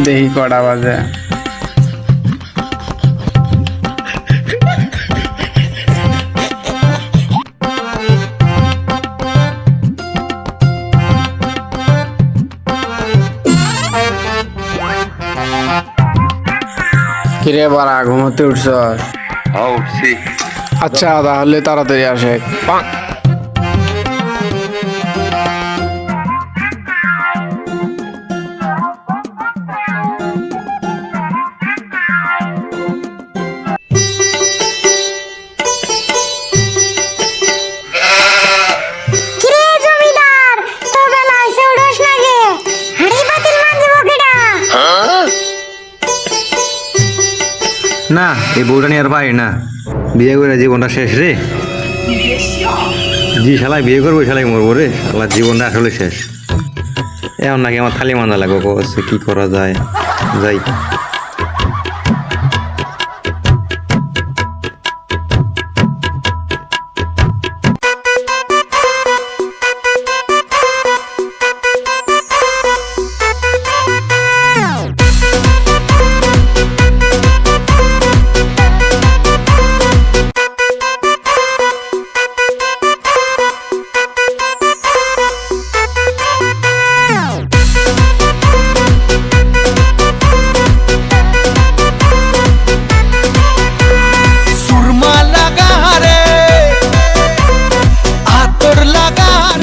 দেখি কটা বাজে। কিরে বাড়া ঘুমোতে উঠছ? উঠছি। আচ্ছা তাহলে তাড়াতাড়ি আসে। কিরে জমিদার, তোর বেলা হইছে উঠোস না গে? হাড়ি পাতিল মানজবো কেডা? না, এই বউটা নিয়ে আর পারি না। বিয়ে করে জীবনটা শেষ রে। জি শালায় বিয়ে করবো, শালাই মরবো রে। শালা জীবনটা আসলে শেষ। এখন নাকি আমার থালি মান্দা লাগবে, কি করা যায়। যাই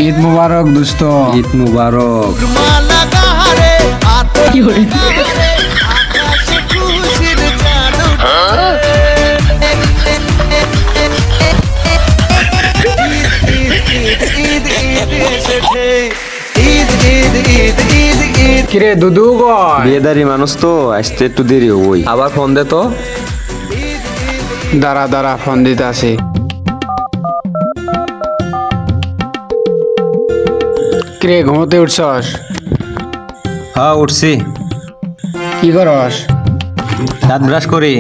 ঈদ মুবারক দোস্ত। ঈদ মুবারক। কিরে দুদু কই? বিয়েদারি মানুষ তো, আসতে একটু দেরি হবই। আবার ফোন দে তো। দাঁড়া দাঁড়া ফোন দিতে আসি। কিরে ঘুমোতে উঠছস? হ্যাঁ উঠছি। কি করস? দাঁত ব্রাশ করি।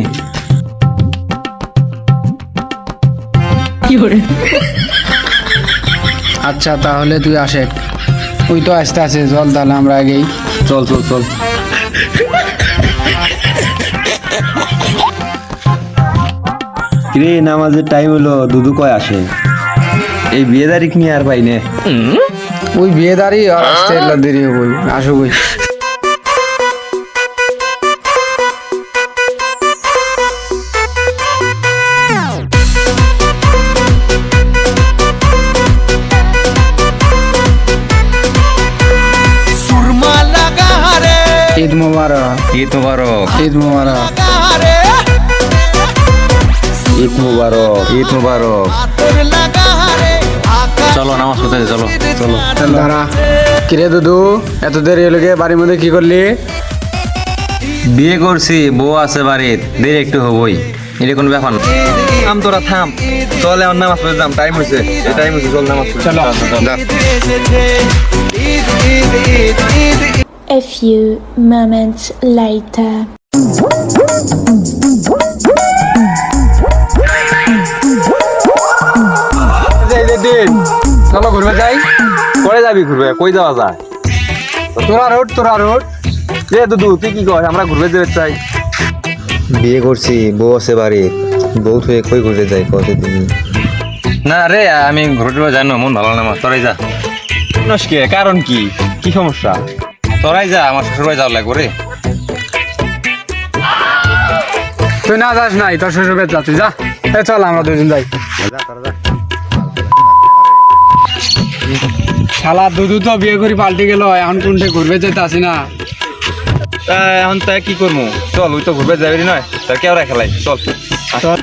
আচ্ছা তাহলে তুই আসে। ওই তো আসতে আছে, চল তাহলে আমরা আগেই। চল চল চল। কিরে নামাজের টাইম হলো, দুদু কয় আসে? এই বিয়েদারি নিয়ে আর পাই নে। ওই বিয়ে দাঁড়ি আর আসতে এলা দেরি হবই, আসবই। ঈদ মুবারক। ঈদ মুবারক। ঈদ মুবারক। ঈদ মুবারক। ঈদ মুবারক। চলো নামাজ পড়তে, চলো চলো। দাঁড়া। কিরে দুদু, এত দেরি হলো গে? বাড়ির মধ্যে কি করলি? বিয়ে করছি, বউ আছে বাড়ির, দেরি একটু হবই। এটা কোনো ব্যাপার না। থাম তোরা থাম, চল এখন নামাজ পড়তে যাম। টাইম হয়েছে, টাইম হয়েছে, চল নামাজ পড়তে। চলো। A few moments later. চলো ঘুরবে যাই। করে যাবি ঘুরবে? কই যাওয়া যায়? তোরা রোড, তোরা রোড। এ দুদু তুই কি কর? আমরা ঘুরবে যেতে চাই। বিয়ে করছি, বউ আছে বাড়ি, বউ থুয়ে কই ঘুরতে যাই কতদিন? না রে, আমি ঘুরতে যাই না, মন ভালো না আমার। তোরাই যা। নস্কে কারণ কি? কি সমস্যা? তোরাই যা, আমার শ্বশুর বাড়ি যাওয়ার লাগবে রে। তুই না যাস নাই, তোর শ্বশুর বাড়ি যা, তুই যা। চল আমরা দুজন যাই। শালা দুদু তো বিয়ে করে পাল্টে গেল, এখন কোনটা ঘুরবে যেতে আসি না। এখন তাই কি করবো? চল, ওই তো ঘুরবে যাবি নয়, তার কেওরা খেলাই। চল চল।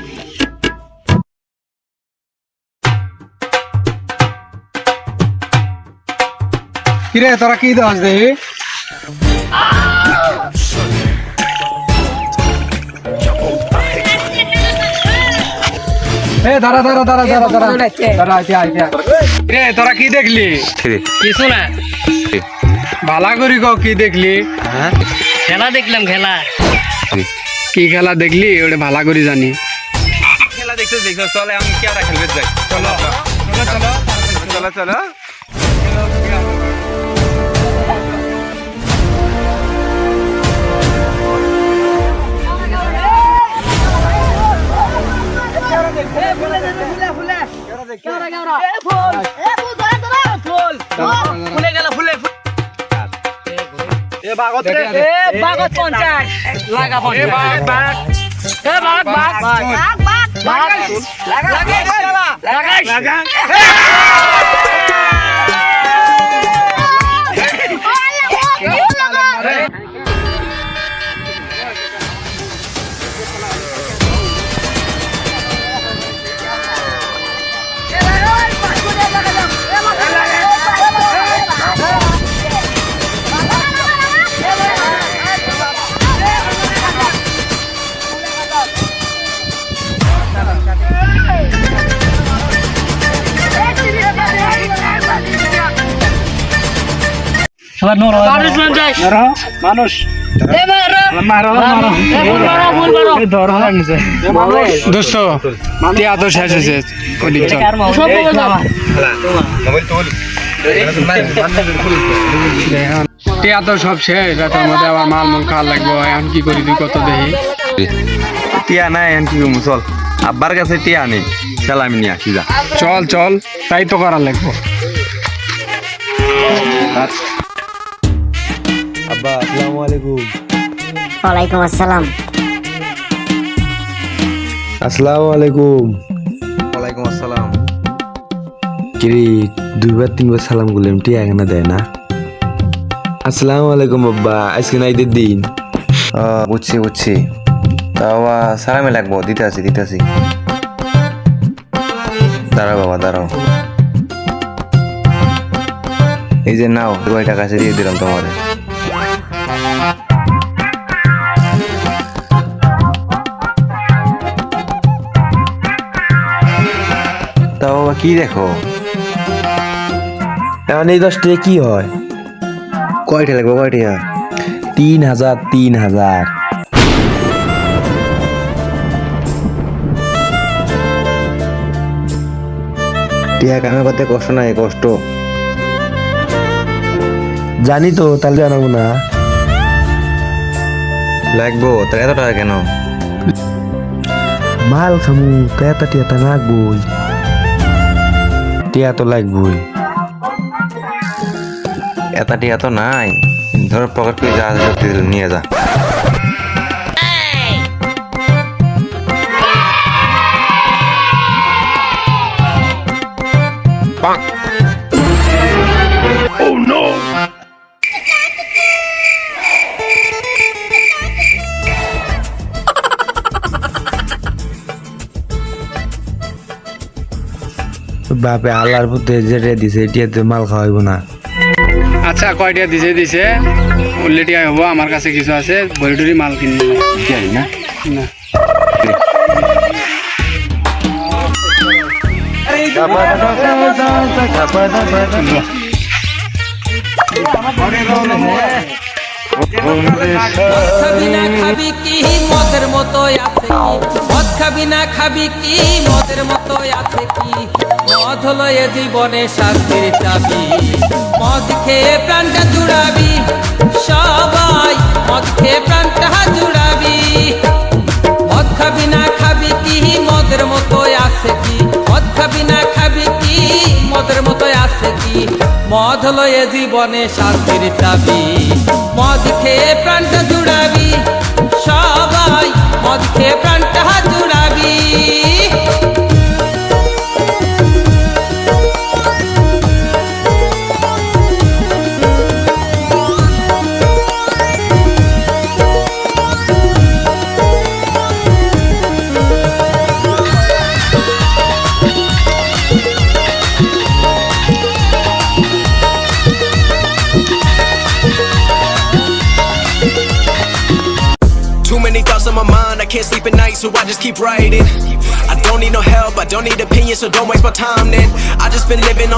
কিরে তোরা কি দাস দে? দাঁড়া দাঁড়া দাঁড়া দাঁড়া দাঁড়া দাঁড়া, রে তোরা কি দেখলি? কিছু না, ভালা করি কও কি দেখলি? খেলা দেখলাম। খেলা কি খেলা দেখলি ওটা ভালা করি জানি। খেলা দেখছো দেখছো, চলে আমি কেওরা খেলবে যাই। চলো চলো চলো চলো। বাগত 50 লাগা 50 দোস্ত টিয়া তো শেষ হয়েছে ওদিক চল। টিয়া তো সব শেষ, এটার মধ্যে আবার মাল মুখ খাওয়া লাগবো। এখন কি করি তুই কত দেখি। টিয়া নাই এখন কি করবো, চল আব্বার কাছে টিয়া নেই, চল আমি নিয়ে আসি যা। চল চল, তাই তো করা লাগবো। আব্বা আসসালামু আলাইকুম। ওয়ালাইকুম আসসালাম। আসসালামু আলাইকুম। ওয়ালাইকুম আসসালাম। কিরে 2-3 সালাম করলাম, টিয়া এখানে দেয় না। আসসালামু আলাইকুম বাবা, আজকে না ঈদের দিন। বুঝছি বুঝছি, তাও সালামে লাগবো, দিতে আছি। দাঁড়াও বাবা দাঁড়াও, এই যে নাও 2 টাকা আছে, দিয়ে দিলাম তোমারে। তাও বাবা কি দেখো, এখন এই 10 টাকা কি হয়? কয়টা লাগবে, কয়টা? 3,000। টিয়া কামে করতে কষ্ট নাই, কষ্ট। জানি তো, তাহলে জানাবো না। লাগবো তা এত টাকা কেন? মাল খামু তো এত টিয়া তো লাগবই, টিয়া তো লাগবই। এত টিয়া তো নাই, ধর পকেট করে যা আছে সব দিয়ে দিলাম, নিয়ে যা। বাপে আল্লাহর পুত্রে যেটা দিছে এটিয়াতে মাল খাওয়াইব না। আচ্ছা কয়টা দিছে উল্লে টিয়া হবো। আমার কাছে কিছু আছে, বড়ি মাল কিনবো না না। খাবি না খাবি কি মদের মতো আছে কি, মদ খাবি না খাবি কি মদের মতো আছে কি, মদ হলো এ জীবনে শান্তির চাবি, মদ খেয়ে প্রাণটা জুড়াবি, সবাই মদ খেয়ে প্রাণটা জুড়াবি। মদ খাবি না খাবি কি মদের মতো আছে কি, মদ খাবি না খাবি কি মদের মতো আছে কি, মদ হলো এ জীবনে শান্তির চাবি, মদ খেয়ে প্রাণটা জুড়াবি, সবাই মদ খেয়ে প্রাণটা জুড়াবি। Too many thoughts on my mind, I can't sleep at night, so I just keep writing. I don't need no help, I don't need opinions, so don't waste my time then. I just been living on